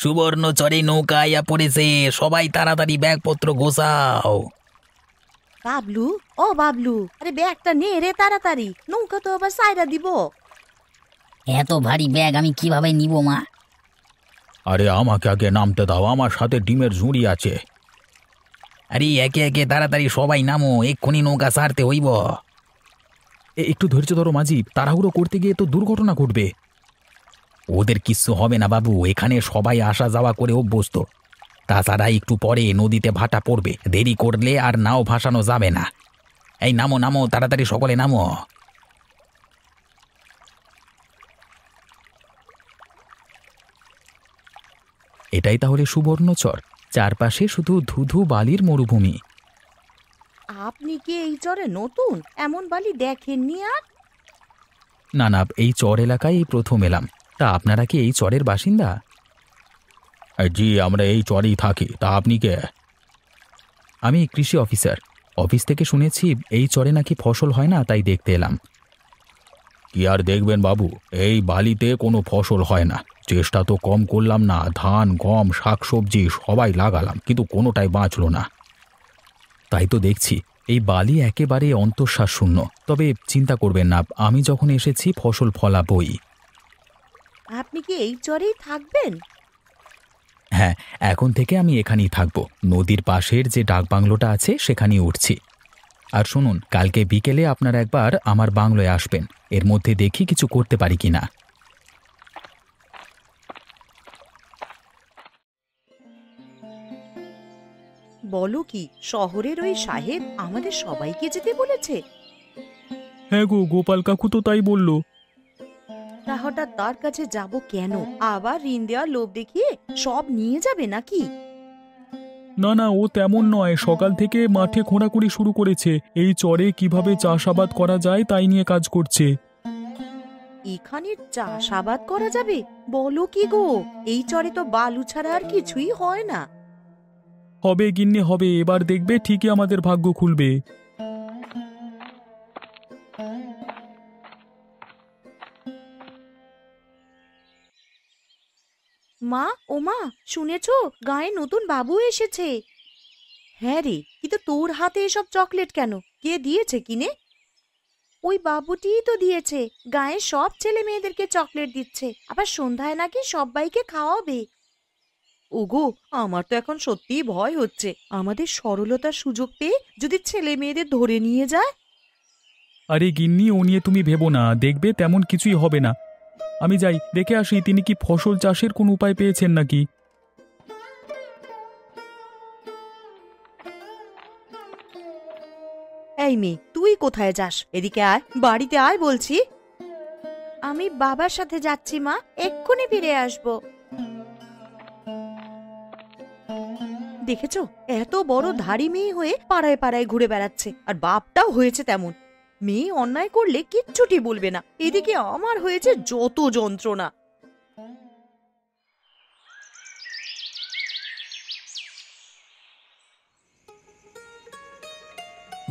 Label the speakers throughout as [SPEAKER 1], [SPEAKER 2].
[SPEAKER 1] সুবর্ণচরে নৌকা আইয়া পড়েছে, সবাই তাড়াতাড়ি ব্যাগপত্র গোছাও।
[SPEAKER 2] বাবলু, ও বাবলু, আরে ব্যাগটা নে রে তাড়াতাড়ি, নৌকা তো আবার সাইরা দিব।
[SPEAKER 3] এত ভারী ব্যাগ আমি কিভাবে নিব মা?
[SPEAKER 4] আরে আমাকে আগে নামতে দাও, আমার সাথে ডিমের ঝুড়ি আছে।
[SPEAKER 1] আরে একে একে তাড়াতাড়ি সবাই নামো, এক্ষুনি নৌকা ছাড়তে হইব।
[SPEAKER 4] একটু ধৈর্য ধরো মাঝি, তাড়াহুড়ো করতে গিয়ে তো দুর্ঘটনা ঘটবে।
[SPEAKER 1] ওদের কিচ্ছু হবে না বাবু, এখানে সবাই আসা যাওয়া করে অভ্যস্ত। তাছাড়া একটু পরে নদীতে ভাটা পড়বে, দেরি করলে আর নাও ভাসানো যাবে না। এই নামো নামো, তাড়াতাড়ি সকলে নামো।
[SPEAKER 4] এটাই তাহলে সুবর্ণচর, চারপাশে শুধু ধুধু বালির মরুভূমি।
[SPEAKER 2] আপনি কি এই চরে নতুন? এমন বালি দেখেননি আর?
[SPEAKER 4] না না, এই চর এলাকায় এই প্রথম এলাম। তা আপনারা কি এই চরের বাসিন্দা? জি, আমরা এই চরেই থাকি। তা আপনি কে? আমি কৃষি অফিসার। অফিস থেকে শুনেছি এই চরে নাকি ফসল হয় না, তাই দেখতে এলাম। কি আর দেখবেন বাবু, এই বালিতে কোনো ফসল হয় না। চেষ্টা তো কম করলাম না, ধান গম শাকসবজি সবাই লাগালাম, কিন্তু কোনোটাই বাঁচল না। তাই তো দেখছি এই বালি একেবারে অন্তঃশ্বাস শূন্য। তবে চিন্তা করবেন না, আমি যখন এসেছি ফসল ফলাবই।
[SPEAKER 2] আপনি কি এই চরেই থাকবেন?
[SPEAKER 4] হ্যাঁ, এখন থেকে আমি এখানেই থাকবো। নদীর পাশের যে ডাকবাংলোটা আছে সেখানেই উঠছি। আর শুনুন, কালকে বিকেলে আপনারা একবার আমার বাংলোয় আসবেন, এর মধ্যে দেখি কিছু করতে পারি কিনা।
[SPEAKER 2] বলো কি, শহরের ওই সাহেব আমাদের সবাইকে যেতে বলেছে?
[SPEAKER 4] হ্যাঁ গো, গোপাল কাকু তো তাই বলল।
[SPEAKER 2] তা হঠাৎ তার কাছে যাব কেন? আবার ঋণ দেওয়ার লোভ দেখিয়ে সব নিয়ে যাবে নাকি?
[SPEAKER 4] না না, ও তেমন নয়। সকাল থেকে মাঠে খোঁড়াখুঁড়ি শুরু করেছে, এই চরে কিভাবে চাষাবাদ করা যায় তাই নিয়ে কাজ করছে।
[SPEAKER 2] এখানে চাষাবাদ করা যাবে? বলো কি গো, এই চরে তো বালু ছাড়া আর কিছুই হয় না।
[SPEAKER 4] হবে গিন্নি হবে, এবার দেখবে ঠিকই আমাদের ভাগ্য খুলবে।
[SPEAKER 2] মা, ও মা, শুনেছো গায়ে নতুন বাবু এসেছে? হ্যাঁ রে, কিন্তু তোর হাতে এসব চকলেট কেন? কে দিয়েছে কিনে? ওই বাবুটিই তো দিয়েছে। গায়ে সব ছেলে মেয়েদেরকে চকলেট দিচ্ছে, আবার সন্ধ্যায় নাকি সবাইকে খাওয়াবে। ওগো, আমার তো এখন সত্যিই ভয় হচ্ছে। আমাদের সরলতার সুযোগ পেয়ে যদি ছেলে মেয়েদের ধরে নিয়ে যায়।
[SPEAKER 4] আরে গিন্নি, ও নিয়ে তুমি ভেবো না, দেখবে তেমন কিছুই হবে না। আমি যাই, দেখে আসি তিনি কি ফসল চাষের কোন উপায় পেয়েছেন নাকি।
[SPEAKER 2] এই মেয়ে, তুই কোথায় যাস? এদিকে আয়, বাড়িতে আয় বলছি। আমি বাবার সাথে যাচ্ছি মা, এক্ষুনি ফিরে আসবো। দেখেছো, এত বড় ধাড়ি মেয়ে হয়ে পাড়ায় পাড়ায় ঘুরে বেড়াচ্ছে, আর বাপটাও হয়েছে তেমন। মেয়ে অন্যায় করলে কিচ্ছুটি বলবে না, এদিকে আমার হয়েছে যত যন্ত্রণা।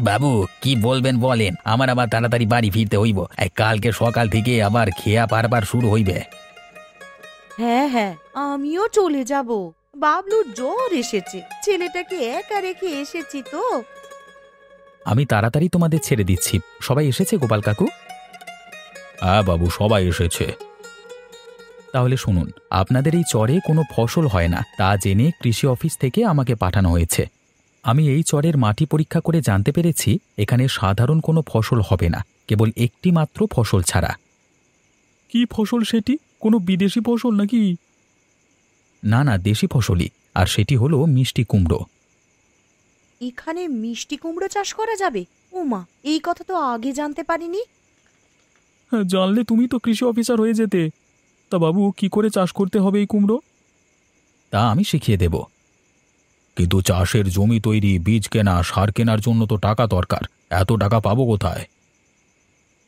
[SPEAKER 1] বাবু কি বলবেন বলেন, আমার আবার তাড়াতাড়ি বাড়ি ফিরতে হইব। কালকে সকাল থেকে আবার খেয়া পারবার শুরু হইবে।
[SPEAKER 2] হ্যাঁ হ্যাঁ, আমিও চলে যাব। বাবলুর জ্বর এসেছে, ছেলেটাকে একা রেখে এসেছি তো।
[SPEAKER 4] আমি তাড়াতাড়ি তোমাদের ছেড়ে দিচ্ছি। সবাই এসেছে গোপাল কাকু? হ্যাঁ বাবু, সবাই এসেছে। তাহলে শুনুন, আপনাদের এই চরে কোনো ফসল হয় না তা জেনে কৃষি অফিস থেকে আমাকে পাঠানো হয়েছে। আমি এই চরের মাটি পরীক্ষা করে জানতে পেরেছি এখানে সাধারণ কোনো ফসল হবে না, কেবল একটি মাত্র ফসল ছাড়া। কি ফসল সেটি? কোনো বিদেশি ফসল নাকি? না না, দেশি ফসলই, আর সেটি হলো মিষ্টি কুমড়ো।
[SPEAKER 2] এখানে মিষ্টি কুমড়ো চাষ করা যাবে? ওমা, এই কথা তো আগে জানতে পারিনি।
[SPEAKER 4] জানলে তুমি তো কৃষি অফিসার হয়ে যেতে। তা বাবু, কি করে চাষ করতে হবে এই কুমড়ো? তা আমি শিখিয়ে দেব। কিন্তু চাষের জমি তৈরি, বীজ কেনা, সার কেনার জন্য তো টাকা দরকার। এত টাকা পাবো কোথায়?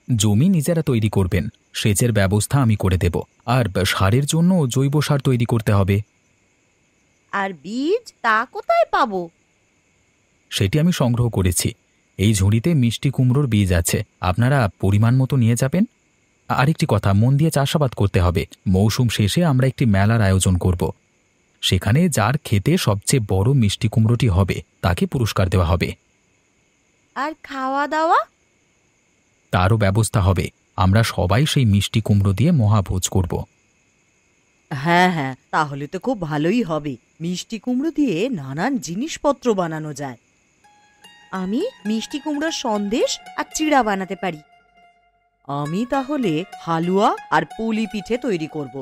[SPEAKER 4] জমি নিজেরা তৈরি করবেন, সেচের ব্যবস্থা আমি করে দেব। আর সারের জন্য জৈব সার তৈরি করতে হবে।
[SPEAKER 2] আর বীজ তা কোথায় পাবো?
[SPEAKER 4] সেটি আমি সংগ্রহ করেছি। এই ঝুড়িতে মিষ্টি কুমড়োর বীজ আছে, আপনারা পরিমাণ মতো নিয়ে যাবেন। আরেকটি কথা, মন দিয়ে চাষাবাদ করতে হবে। মৌসুম শেষে আমরা একটি মেলার আয়োজন করব। সেখানে যার খেতে সবচেয়ে বড় মিষ্টি কুমড়োটি হবে তাকে পুরস্কার দেওয়া হবে।
[SPEAKER 2] আর খাওয়া দাওয়া?
[SPEAKER 4] তারও ব্যবস্থা হবে। আমরা সবাই সেই মিষ্টি কুমড়ো দিয়ে মহাভোজ করব।
[SPEAKER 2] হ্যাঁ হ্যাঁ, তাহলে তো খুব ভালোই হবে। মিষ্টি কুমড়ো দিয়ে নানান জিনিসপত্র বানানো যায়। আমি মিষ্টি কুমড়োর সন্দেশ আর চিড়া বানাতে পারি। আমি তাহলে হালুয়া আর পুলি পিঠে তৈরি করব।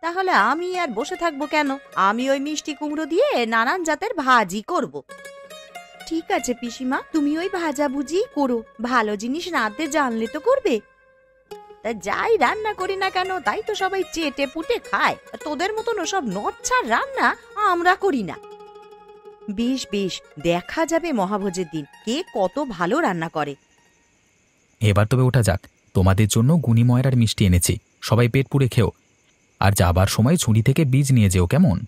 [SPEAKER 2] তাহলে আমি আর বসে থাকবো কেন? আমি ওই মিষ্টি কুমড়ো দিয়ে নানান জাতের ভাজি করব। ঠিক আছে পিসিমা, তুমি ওই ভাজাভুজি করো। ভালো জিনিস রাঁধতে জানলে তো করবে। তা যাই রান্না করি না কেন, তাই তো সবাই চেটে পুটে খায়। তোদের মতন ওসব নচ্ছার রান্না আমরা করি না। বেশ বেশ, দেখা যাবে মহাভোজের দিন কে কত ভালো রান্না করে।
[SPEAKER 4] এবার তবে ওঠা যাক। তোমাদের জন্য গুণিময়রার মিষ্টি এনেছি, সবাই পেট পুড়ে খেও। আর যাবার সময় ছুরি থেকে বীজ নিয়ে যেও, কেমন?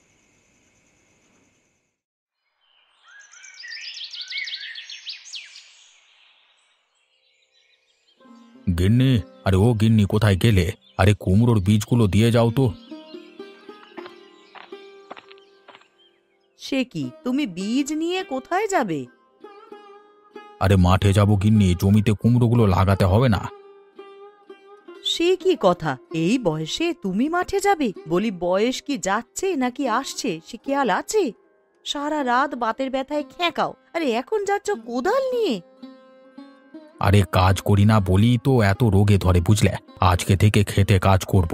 [SPEAKER 4] গিন্নি, আরে ও গিন্নি, কোথায় গেলে? আরে কুমড়োর বীজগুলো দিয়ে যাও তো।
[SPEAKER 2] সে কি, তুমি বীজ নিয়ে কোথায় যাবে?
[SPEAKER 4] আরে মাঠে যাব গিন্নি, জমিতে কুমড়োগুলো লাগাতে হবে না?
[SPEAKER 2] সে কি কথা, এই বয়সে তুমি মাঠে যাবে? বলি, বয়স কি যাচ্ছে নাকি আসছে সে খেয়াল আছে? সারা রাত বাতের ব্যথায় খেঁকাও, আরে এখন যাচ্ছ কোদাল নিয়ে?
[SPEAKER 4] আরে কাজ করি না বলি তো এত রোগে ধরে, বুঝলে? আজকে থেকে খেতে কাজ করব,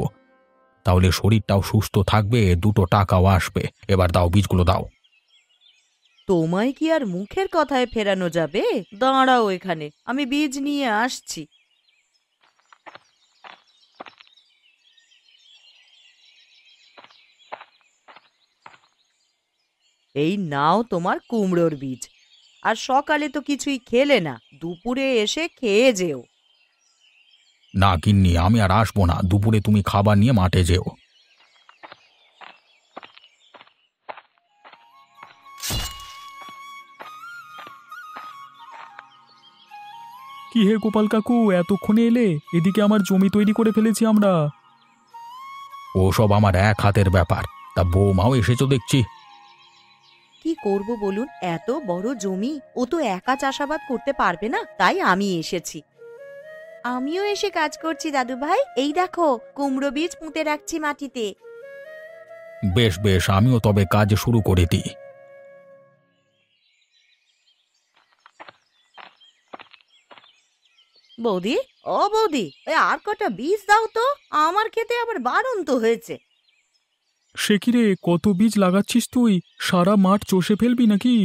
[SPEAKER 4] তাহলে শরীরটাও সুস্থ থাকবে, দুটো টাকাও আসবে। এবার দাও, বীজগুলো দাও।
[SPEAKER 2] তোমায় কি আর মুখের কথায় ফেরানো যাবে? দাঁড়াও এখানে, আমি বীজ নিয়ে আসছি। এই নাও তোমার কুমড়োর বীজ। আর সকালে তো কিছুই খেলে না, দুপুরে এসে খেয়ে যেও।
[SPEAKER 4] না গিন্নি, আমি আর আসবো না। দুপুরে তুমি খাবার নিয়ে মাঠে যেও। কি হে গোপাল কাকু, এতক্ষণে এলে? এদিকে আমার জমি তৈরি করে ফেলেছি আমরা। ওসব আমার এক হাতের ব্যাপার। তা বৌমাও এসেছো দেখছি।
[SPEAKER 2] কি করব বলুন, এত বড় জমি ও তো একা চাষাবাদ করতে পারবে না, তাই আমি এসেছি। আমিও এসে কাজ করছি দাদু ভাই। এই দেখো, কুমড়ো বীজ পুঁতে রাখছি মাটিতে।
[SPEAKER 4] বেশ বেশ, আমিও তবে কাজ শুরু করে দিই।
[SPEAKER 2] বৌদি, ও বৌদি, ওই আর কটা বীজ দাও তো, আমার খেতে আবার বাড়ন্ত হয়েছে।
[SPEAKER 4] সে কি রে, কত বীজ লাগাচ্ছিস তুই? সারা মাঠ চষে ফেলবি নাকি?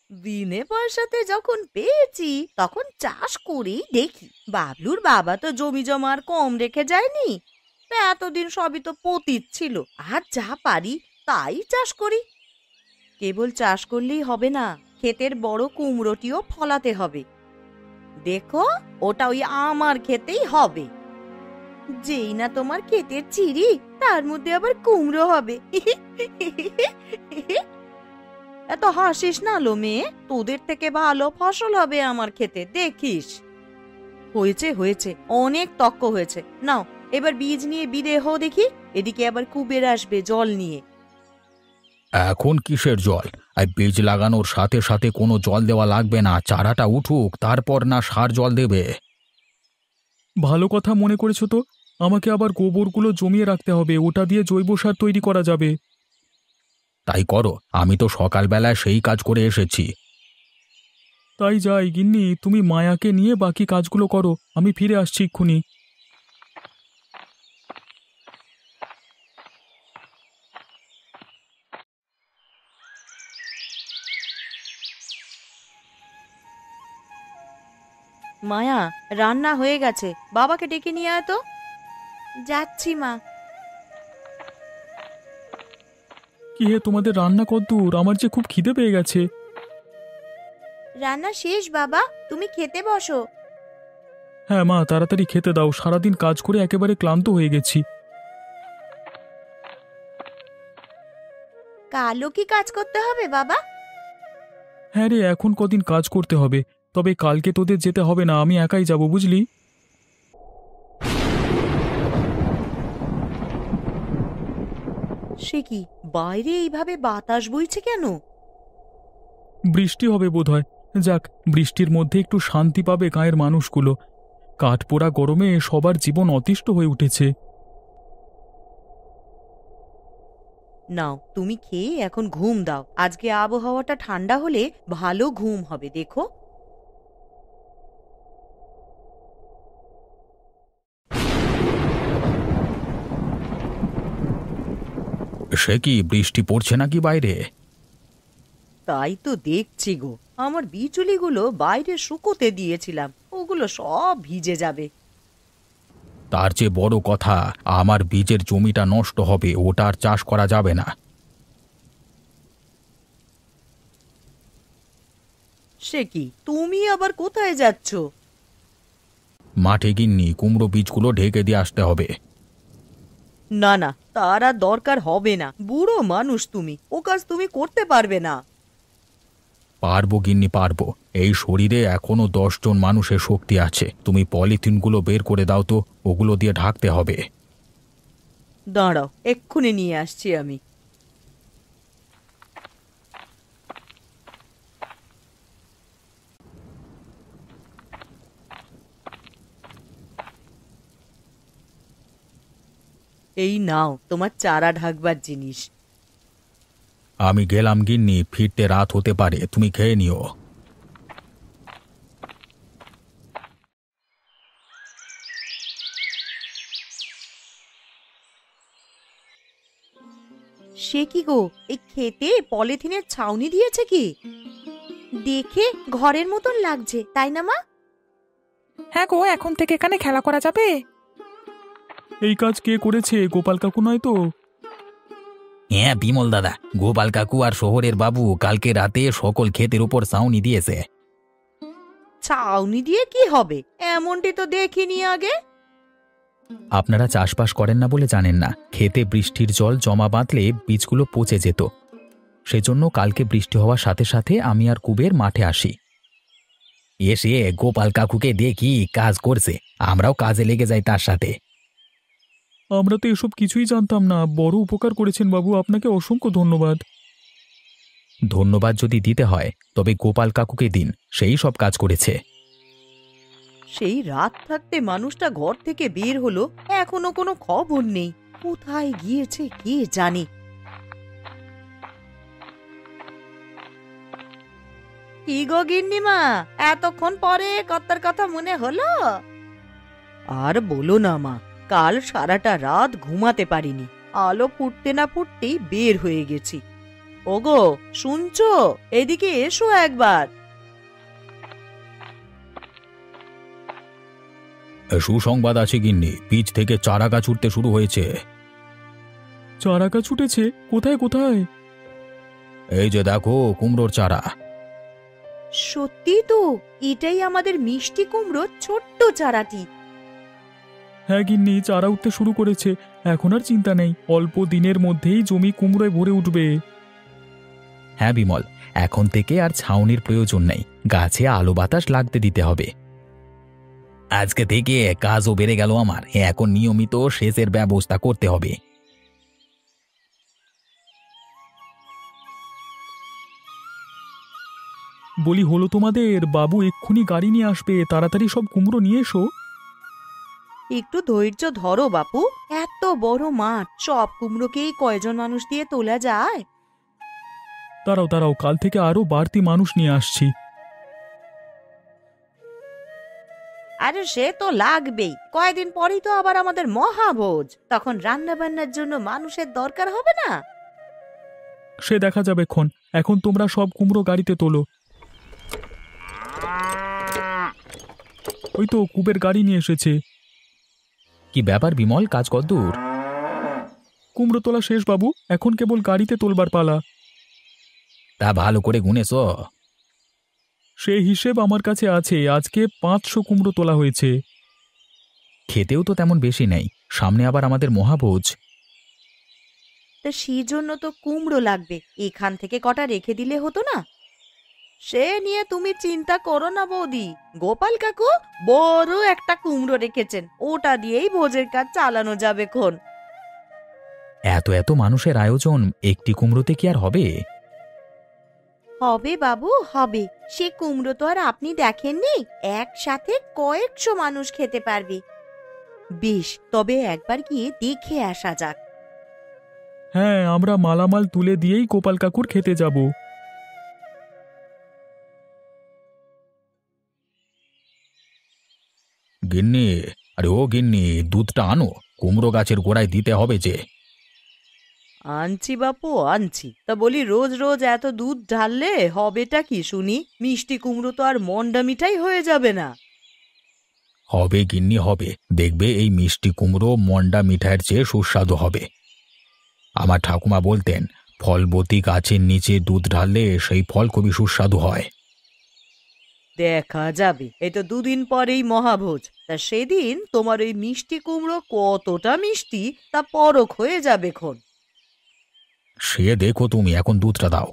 [SPEAKER 2] বিনে পয়সাতে যখন পেয়েছি তখন চাষ করেই দেখি। বাবলুর বাবা তো জমি জমা আর কম রেখে যায়নি, তা এতদিন সবই তো পতিত ছিল। আর যা পারি তাই চাষ করি। কেবল চাষ করলেই হবে না, ক্ষেতের বড় কুমড়োটিও ফলাতে হবে। দেখো, ওটা ওই আমার খেতেই হবে। যেই না তোমার ক্ষেতের চিড়ি, তার মধ্যে আবার কুমড়ো হবে। এত হাসিস না লো মেয়ে, তোদের থেকে ভালো ফসল হবে আমার খেতে, দেখিস। হয়েছে হয়েছে, অনেক তক্ক হয়েছে। নাও এবার বীজ নিয়ে বিদে হও দেখি। এদিকে আবার কুবের আসবে জল নিয়ে।
[SPEAKER 4] এখন কিসের জল? আর বীজ লাগানোর সাথে সাথে কোনো জল দেওয়া লাগবে না। চারাটা উঠুক, তারপর না সার জল দেবে। ভালো কথা মনে করেছো তো। আমাকে আবার গোবরগুলো জমিয়ে রাখতে হবে, ওটা দিয়ে জৈব সার তৈরি করা যাবে। তাই করো, আমি তো সকালবেলায় সেই কাজ করে এসেছি। তাই যাই গিন্নি, তুমি মায়াকে নিয়ে বাকি কাজগুলো করো, আমি ফিরে আসছি এক্ষুনি।
[SPEAKER 2] মায়া, রান্না হয়ে গেছে, বাবাকে ডেকে নিয়ে আয় তো। যাচ্ছি মা।
[SPEAKER 4] কি হে, তোমাদের রান্না কদ্দূর? আমার যে খুব খিদে পেয়ে গেছে।
[SPEAKER 2] রান্না শেষ বাবা, তুমি খেতে বসো।
[SPEAKER 4] হ্যাঁ মা, তাড়াতাড়ি খেতে দাও, সারাদিন কাজ করে একেবারে ক্লান্ত হয়ে গেছি।
[SPEAKER 2] কালও কি কাজ করতে হবে বাবা?
[SPEAKER 4] হ্যাঁ রে, এখন কদিন কাজ করতে হবে, তবে কালকে তোদের যেতে হবে না, আমি একাই যাব, বুঝলি?
[SPEAKER 2] সে সে কি, বাইরে এইভাবে বাতাস বইছে কেন?
[SPEAKER 4] বৃষ্টি হবে বোধহয়। যাক, বৃষ্টির মধ্যে একটু শান্তি পাবে গাঁয়ের মানুষগুলো। কাঠপোড়া গরমে সবার জীবন অতিষ্ঠ হয়ে উঠেছে।
[SPEAKER 2] নাও, তুমি খেয়ে এখন ঘুম দাও। আজকে আবহাওয়াটা ঠান্ডা হলে ভালো ঘুম হবে, দেখো।
[SPEAKER 1] সে কি, বৃষ্টি পড়ছে নাকি বাইরে?
[SPEAKER 2] তাই তো দেখছি গো, আমার বিচুলিগুলো বাইরে শুকোতে দিয়েছিলাম, ওগুলো সব ভিজে যাবে।
[SPEAKER 1] তার চেয়ে বড় কথা, আমার বীজের জমিটা নষ্ট হবে, ওটা আর চাষ করা যাবে না।
[SPEAKER 2] সে কি, তুমি আবার কোথায় যাচ্ছ?
[SPEAKER 1] মাঠে গিন্নি, কুমড়ো বীজগুলো ঢেকে দিয়ে আসতে হবে।
[SPEAKER 2] না না, তার আর দরকার হবে না। বুড়ো মানুষ তুমি, ও কাজ তুমি করতে পারবে না।
[SPEAKER 1] পারবো গিন্নি, পারবো। এই শরীরে এখনো 10 জন মানুষের শক্তি আছে। তুমি পলিথিনগুলো বের করে দাও তো, ওগুলো দিয়ে ঢাকতে হবে।
[SPEAKER 2] দাঁড়াও, এক্ষুনি নিয়ে আসছি আমি। এই নাও তোমার চারা ঢাকবার জিনিস।
[SPEAKER 1] আমি গেলাম গিন্নি, ফিরতে রাত হতে পারে, তুমি খেয়ে নিও।
[SPEAKER 2] সে কি গো, এই খেতে পলিথিনের ছাউনি দিয়েছে কি? দেখে ঘরের মতন লাগছে, তাই না মা?
[SPEAKER 5] হ্যাঁ গো, এখন থেকে এখানে খেলা করা যাবে?
[SPEAKER 4] এই কাজ কে করেছে? গোপাল কাকু নয় তো?
[SPEAKER 1] হ্যাঁ বিমল দাদা, গোপাল কাকু আর শহরের বাবু কালকে রাতে সকল ক্ষেতের উপর ছাউনি দিয়েছে।
[SPEAKER 2] ছাউনি দিয়ে কি হবে? এমনটি তো দেখিনি আগে।
[SPEAKER 1] আপনারা চাষবাস করেন না বলে জানেন না, খেতে বৃষ্টির জল জমা বাঁধলে বীজগুলো পচে যেত। সেজন্য কালকে বৃষ্টি হওয়ার সাথে সাথে আমি আর কুবের মাঠে আসি। এসে গোপাল কাকুকে দেখি কাজ করছে, আমরাও কাজে লেগে যাই তার সাথে।
[SPEAKER 4] আমরা তো এসব কিছুই জানতাম না। বড় উপকার করেছেন বাবু, আপনাকে অসংখ্য ধন্যবাদ।
[SPEAKER 1] ধন্যবাদ যদি দিতে হয় তবে গোপাল কাকুকে দিন, সেই সব কাজ করেছে।
[SPEAKER 2] সেই রাত থাকতে মানুষটা ঘর থেকে বের হলো, এখনো কোনো খবর নেই। কোথায় গিয়েছে কে জানে। কি গো গিন্নিমা, এতক্ষণ পরে কর্তার কথা মনে হলো? আর বলো না মা, কাল সারাটা রাত ঘুমাতে পারিনি। আলো ফুটতে না ফুটতেই বের হয়ে গেছি। ওগো, শুনছো? এদিকে এসো একবার।
[SPEAKER 1] সুসংবাদ আছে গিন্নি, বীজ থেকে চারা গাছ উঠতে শুরু হয়েছে।
[SPEAKER 4] চারা গাছ উঠেছে? কোথায় কোথায়?
[SPEAKER 1] এই যে দেখো, কুমড়োর চারা।
[SPEAKER 2] সত্যি তো, এটাই আমাদের মিষ্টি কুমড়োর ছোট্ট চারাটি।
[SPEAKER 4] হ্যাঁ গিন্নি, চারা উঠতে শুরু করেছে। এখন আর চিন্তা নেই, অল্প দিনের মধ্যেই জমি কুমড়োয় ভরে উঠবে।
[SPEAKER 1] হ্যাঁ বিমল, এখন থেকে আর ছাউনির প্রয়োজন নেই, গাছে আলো বাতাস লাগতে দিতে হবে। আজকে থেকে কাজও বেড়ে গেল আমার, এখন নিয়মিত সেচের ব্যবস্থা করতে হবে।
[SPEAKER 4] বলি, হলো তোমাদের? বাবু এক্ষুনি গাড়ি নিয়ে আসবে, তাড়াতাড়ি সব কুমড়ো নিয়ে এসো।
[SPEAKER 2] একটু ধৈর্য ধরো বাপু, এত বড় মাঠ, সব কুমড়োকেই কয়জন মানুষ দিয়ে তোলা যায়?
[SPEAKER 4] দাঁড়াও দাঁড়াও, কাল থেকে আরো বাড়তি মানুষ নিয়ে আসছি।
[SPEAKER 2] আরে সে তো লাগবেই, কয়দিন পরেই তো আবার আমাদের মহাভোজ, তখন রান্না বান্নার জন্য মানুষের দরকার হবে না?
[SPEAKER 4] সে দেখা যাবে ক্ষণ, এখন তোমরা সব কুমড়ো গাড়িতে তোলো। ওই তো কুবের গাড়ি নিয়ে এসেছে।
[SPEAKER 1] কি ব্যাপার বিমল, কাজ কতদূর?
[SPEAKER 4] কুমড়ো তোলা শেষ বাবু, এখন কেবল গাড়িতে তোলবার পালা।
[SPEAKER 1] তা ভালো করে গুনেছো?
[SPEAKER 4] সেই হিসেব আমার কাছে আছে। আজকে 500 কুমড়ো তোলা হয়েছে।
[SPEAKER 1] খেতেও তো তেমন বেশি নেই, সামনে আবার আমাদের মহাভোজ।
[SPEAKER 2] তা সেই জন্য তো কুমড়ো লাগবে, এখান থেকে কটা রেখে দিলে হতো না? সে নিয়ে তুমি চিন্তা করো না বৌদি, গোপাল কাকু বড় একটা কুমড়ো রেখেছেন, ওটা দিয়েই ভোজের কাজ চালানো যাবে খন।
[SPEAKER 4] এত এত মানুষের আয়োজন একটি কুমড়োতে কি আর হবে?
[SPEAKER 2] হবে বাবু, হবে। সে কুমড়ো তো আর আপনি দেখেননি, একসাথে কয়েকশো মানুষ খেতে পারবে। বেশ, তবে একবার গিয়ে দেখে আসা যাক।
[SPEAKER 4] হ্যাঁ, আমরা মালামাল তুলে দিয়েই গোপাল কাকুর খেতে যাব। গিন্নি, আরে ও গিন্নি, দুধটা আনো, কুমড়ো গাছের গোড়ায় দিতে হবে যে।
[SPEAKER 2] আনছি বাপু, আনছি। তা বলি, রোজ রোজ এত দুধ ঢাললে হবেটা কি শুনি? মিষ্টি কুমড়ো তো আর মন্ডা মিঠাই হয়ে যাবে না।
[SPEAKER 4] হবে গিন্নি, হবে। দেখবে এই মিষ্টি কুমড়ো মন্ডা মিঠাইয়ের চেয়ে সুস্বাদু হবে। আমার ঠাকুমা বলতেন, ফলবতী গাছের নিচে দুধ ঢাললে সেই ফল খুবই সুস্বাদু হয়।
[SPEAKER 2] দেখা যাবে। এই তো দুদিন পরেই মহাভোজ। তা সেদিন তোমার ওই মিষ্টি কুমড়ো কতটা মিষ্টি তা পরখ হয়ে যাবে খন।
[SPEAKER 4] সে দেখো তুমি, এখন দুধটা দাও।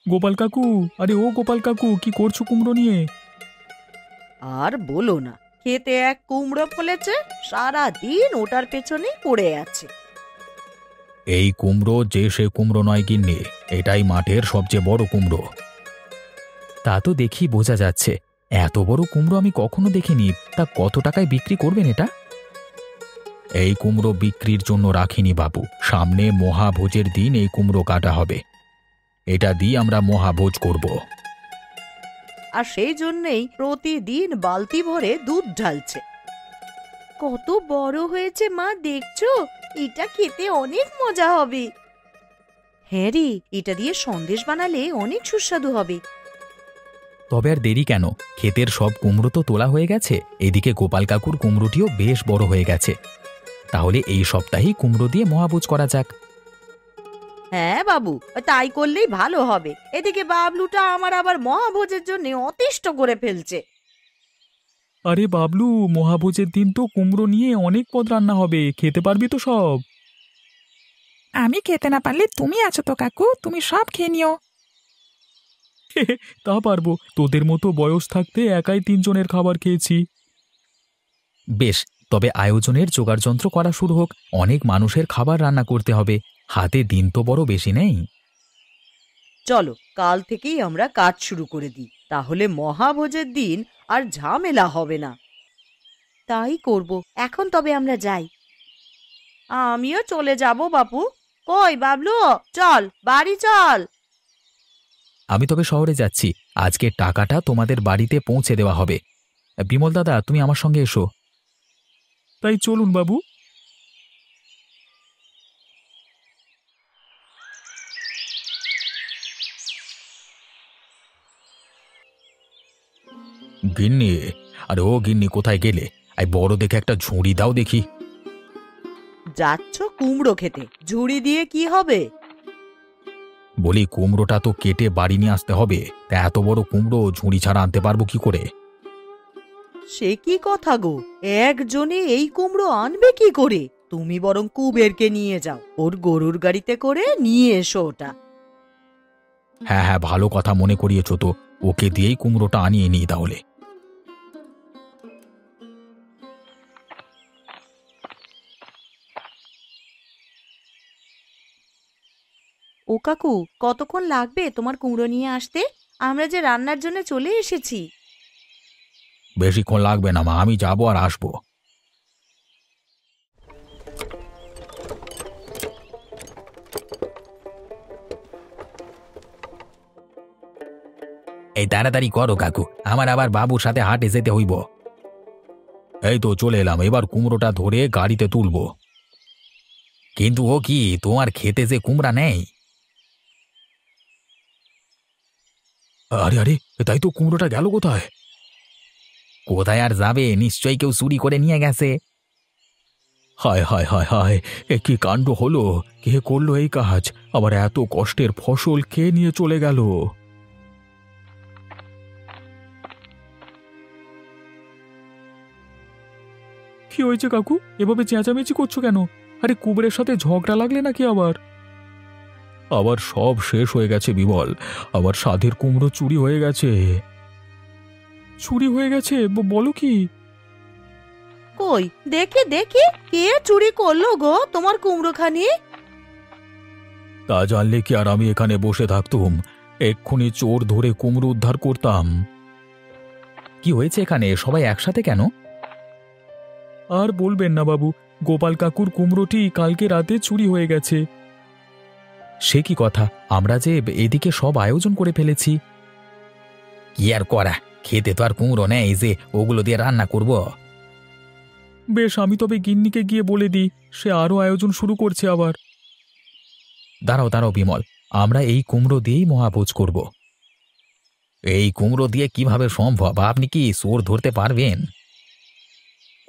[SPEAKER 4] গোপাল কাকু, আরে ও গোপাল কাকু, কি করছো কুমড়ো নিয়ে?
[SPEAKER 2] আর বলো না, খেতে এক কুমড়ো ফলেছে, সারা দিন ওটার পেছনেই পড়ে আছে।
[SPEAKER 4] এই কুমড়ো যে সে কুমড়ো নয় গিন্নি, এটাই মাঠের সবচেয়ে বড় কুমড়ো। তা তো দেখি বোঝা যাচ্ছে। এত বড় কুমড়ো আমি কখনো দেখিনি। তা কত টাকায় বিক্রি করবেন এটা? এই কুমড়ো বিক্রির জন্য রাখিনি বাবু, সামনে মহাভোজের দিন এই কুমড়ো কাটা হবে। এটা দিয়ে আমরা মহাভোজ করব।
[SPEAKER 2] আর সেই জন্যেই প্রতিদিন বালতি ভরে দুধ ঢালছে। কত বড় হয়েছে মা, দেখছো? এটা খেতে অনেক মজা হবে। হ্যাঁ রে, এটা দিয়ে সন্দেশ বানালে অনেক সুস্বাদু হবে।
[SPEAKER 4] তবে আর দেরি কেন? ক্ষেতের সব কুমড়ো তো তোলা হয়ে গেছে, এদিকে গোপাল কাকুর কুমড়োটিও বেশ বড় হয়ে গেছে। তাহলে এই সপ্তাহেই কুমড়ো দিয়ে মহাভোজ করা যাক।
[SPEAKER 2] হ্যাঁ বাবু, তাই করলেই ভালো হবে। এদিকে বাবলুটা আমার আবার মহাভোজের জন্য অতিষ্ঠ করে ফেলছে।
[SPEAKER 4] আরে বাবলু, মহাভোজের দিন তো কুমড়ো নিয়ে অনেক পদ রান্না হবে, খেতে পারবি তো সব?
[SPEAKER 5] আমি খেতে না পারলে তুমি আছো তো কাকু, তুমি সব খেয়ে নিও।
[SPEAKER 4] তা পারবো, তোদের মতো বয়স থাকতে একাই 3 জনের খাবার খেয়েছি। বেশ, তবে আয়োজনের যোগাড়যন্ত্র করা শুরু হোক। অনেক মানুষের খাবার রান্না করতে হবে, হাতে দিন তো বড় বেশি নেই।
[SPEAKER 2] চলো, কাল থেকেই আমরা কাজ শুরু করে দিই, তাহলে মহাভোজের দিন আর ঝামেলা হবে না। তাই করব। এখন তবে আমরা যাই। আমিও চলে যাব বাপু। কই বাবলু, চল বাড়ি চল।
[SPEAKER 4] আমি তবে শহরে যাচ্ছি, আজকে টাকাটা তোমাদের বাড়িতে পৌঁছে দেওয়া হবে। বিমল দাদা, তুমি আমার সঙ্গে এসো। তাই চলুন বাবু। গিন্নি, আরে ও গিন্নি, কোথায় গেলে? এই বড় দেখে একটা ঝুড়ি দাও দেখি।
[SPEAKER 2] যাচ্ছ কুমড়ো খেতে, ঝুড়ি দিয়ে কি হবে?
[SPEAKER 4] বলি, কুমড়োটা তো কেটে বাড়ি নিয়ে আসতে হবে, তা এত বড় কুমড়ো ঝুড়ি ছাড়া আনতে পারবো কি করে?
[SPEAKER 2] সে কি কথা গো, একজনে এই কুমড়ো আনবে কি করে? তুমি বরং কুবেরকে নিয়ে যাও, ওর গরুর গাড়িতে করে নিয়ে এসো ওটা।
[SPEAKER 4] হ্যাঁ হ্যাঁ, ভালো কথা মনে করিয়েছো তো, ওকে দিয়েই কুমড়োটা আনিয়ে নিই তাহলে।
[SPEAKER 2] ও কাকু, কতক্ষণ লাগবে তোমার কুমড়ো নিয়ে আসতে? আমরা যে রান্নার জন্য চলে এসেছি।
[SPEAKER 4] বেশিক্ষণ লাগবে না মা, আমি যাবো আর আসবো। এই তাড়াতাড়ি করো কাকু, আমার আবার বাবুর সাথে হাটে যেতে হইব। এই তো চলে এলাম, এবার কুমড়োটা ধরে গাড়িতে তুলবো। কিন্তু ও কি, তোমার খেতে যে কুমড়া নেই? আরে আরে, তাই তো, কুমড়োটা গেল কোথায়? কোথায় আর যাবে, নিশ্চয়ই কেউ চুরি করে নিয়ে গেছে। হায় হায় হায় হায়, এ কি কাণ্ড হলো! কে করলো এই কাজ? আবার এত কষ্টের ফসল কে নিয়ে চলে গেল? কি হয়েছে কাকু, এভাবে চেঁচামেচি করছো কেন? আরে কুবেরের সাথে ঝগড়া লাগলে নাকি আবার? আবার সব শেষ হয়ে গেছে বিমল। আবার সাধের কুমড়ো চুরি হয়ে গেছে। চুরি হয়ে গেছে? বলো কি?
[SPEAKER 2] কই দেখি দেখি, কে চুরি করলো গো তোমার কুমড়োখানি?
[SPEAKER 4] তা জানলে কি আর আমি এখানে বসে থাকতুম? এক্ষুনি চোর ধরে কুমড়ো উদ্ধার করতাম।
[SPEAKER 1] কি হয়েছে এখানে? সবাই একসাথে কেন?
[SPEAKER 4] আর বলবেন না বাবু, গোপাল কাকুর কুমড়োটি কালকে রাতে চুরি হয়ে গেছে।
[SPEAKER 1] সে কি কথা! আমরা যে এদিকে সব আয়োজন করে ফেলেছি। কি আর করা, খেতে তো আর কুমড়ো নেই যে ওগুলো দিয়ে রান্না করব।
[SPEAKER 4] বেশ, আমি তবে গিন্নিকে গিয়ে বলে দিই, সে আরও আয়োজন শুরু করছে আবার।
[SPEAKER 1] দাঁড়াও দাঁড়াও বিমল, আমরা এই কুমড়ো দিয়েই মহাভোজ করব। এই কুমড়ো দিয়ে কিভাবে সম্ভব? আপনি কি চোর ধরতে পারবেন?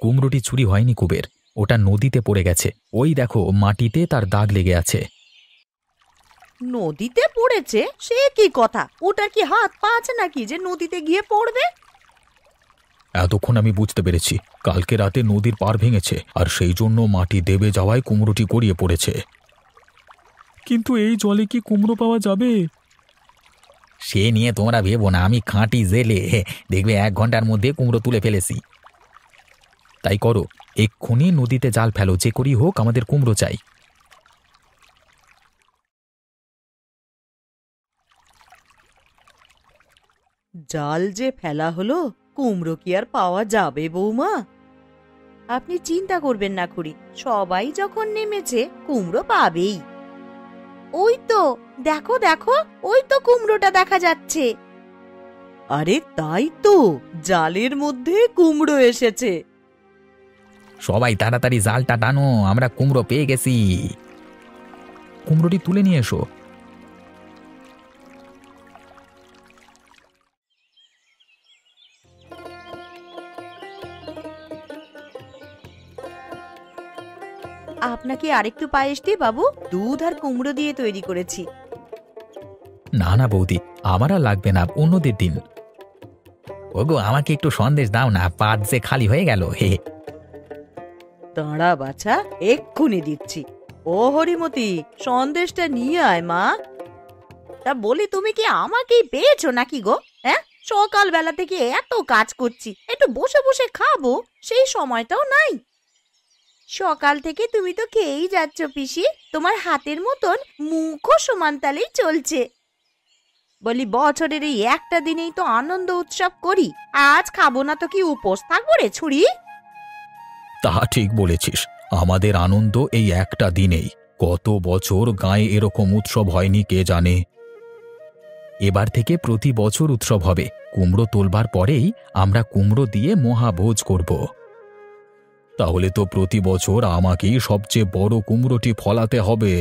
[SPEAKER 1] কুমড়োটি চুরি হয়নি কুবের, ওটা নদীতে পড়ে গেছে। ওই দেখো, মাটিতে তার দাগ লেগে আছে।
[SPEAKER 2] নদীতে পড়েছে? সে কি কথা! ওটার কি হাত পা আছে নাকি যে নদীতে গিয়ে পড়বে?
[SPEAKER 4] এতক্ষণ আমি বুঝতে পেরেছি, কালকে রাতে নদীর পাড় ভেঙেছে আর সেই জন্য মাটি দেবে যাওয়ায় কুমড়োটি গড়িয়ে পড়েছে। কিন্তু এই জলে কি কুমড়ো পাওয়া যাবে?
[SPEAKER 1] সে নিয়ে তোমরা ভেবো না, আমি খাঁটি জেলে, দেখবে 1 ঘন্টার মধ্যে কুমড়ো তুলে ফেলেছি। তাই করো, এক্ষুনি নদীতে জাল ফেলো, যে করি হোক আমাদের কুমড়ো চাই।
[SPEAKER 2] জাল যে ফেলা হলো, কুমড়ো কি আর পাওয়া যাবে বৌমা? আপনি চিন্তা করবেন না খুড়ি, সবাই যখন নেমেছে কুমড়ো পাবেই। ওই তো দেখো দেখো, ওই তো কুমড়োটা দেখা যাচ্ছে। আরে তাই তো, জালের মধ্যে কুমড়ো এসেছে।
[SPEAKER 1] সবাই তাড়াতাড়ি জালটা টানো, আমরা কুমড়ো পেয়ে গেছি। কুমড়োটি তুলে নিয়ে এসো।
[SPEAKER 2] আপনাকে আরেকটু পায়েস দিই বাবু? দুধ আর কুমড়ো দিয়ে তৈরি করেছি।
[SPEAKER 1] না না বৌদি, আমার আর লাগবে না, অন্যদের দিন। ওগো, আমাকে একটু সন্দেশ দাও না, পাত যে খালি হয়ে গেল। হে,
[SPEAKER 2] দাঁড়া বাছা, এক্ষুনি দিচ্ছি। ও হরিমতি, সন্দেশটা নিয়ে আয় মা। তা বলি, তুমি কি আমাকেই পেয়েছো নাকি গো? হ্যাঁ, সকালবেলা থেকে এত কাজ করছি, একটু বসে বসে খাবো সেই সময়টাও নাই। সকাল থেকে তুমি তো খেয়েই যাচ্ছ পিসি, তোমার হাতের মতন মুখও সমান তালেই চলছে। বলি, বছরের এই একটা দিনেই তো আনন্দ উৎসব করি, আজ খাবো না তো কি উপোস থাকবো রে ছুরি?
[SPEAKER 4] তা ঠিক বলেছিস, আমাদের আনন্দ এই একটা দিনেই। কত বছর গায়ে এরকম উৎসব হয়নি কে জানে।
[SPEAKER 1] এবার থেকে প্রতি বছর উৎসব হবে। কুমড়ো তোলবার পরেই আমরা কুমড়ো দিয়ে মহাভোজ করব।
[SPEAKER 4] তাহলে তো প্রতি বছর আমাকেই সবচেয়ে বড় কুমড়োটি ফলাতে হবে।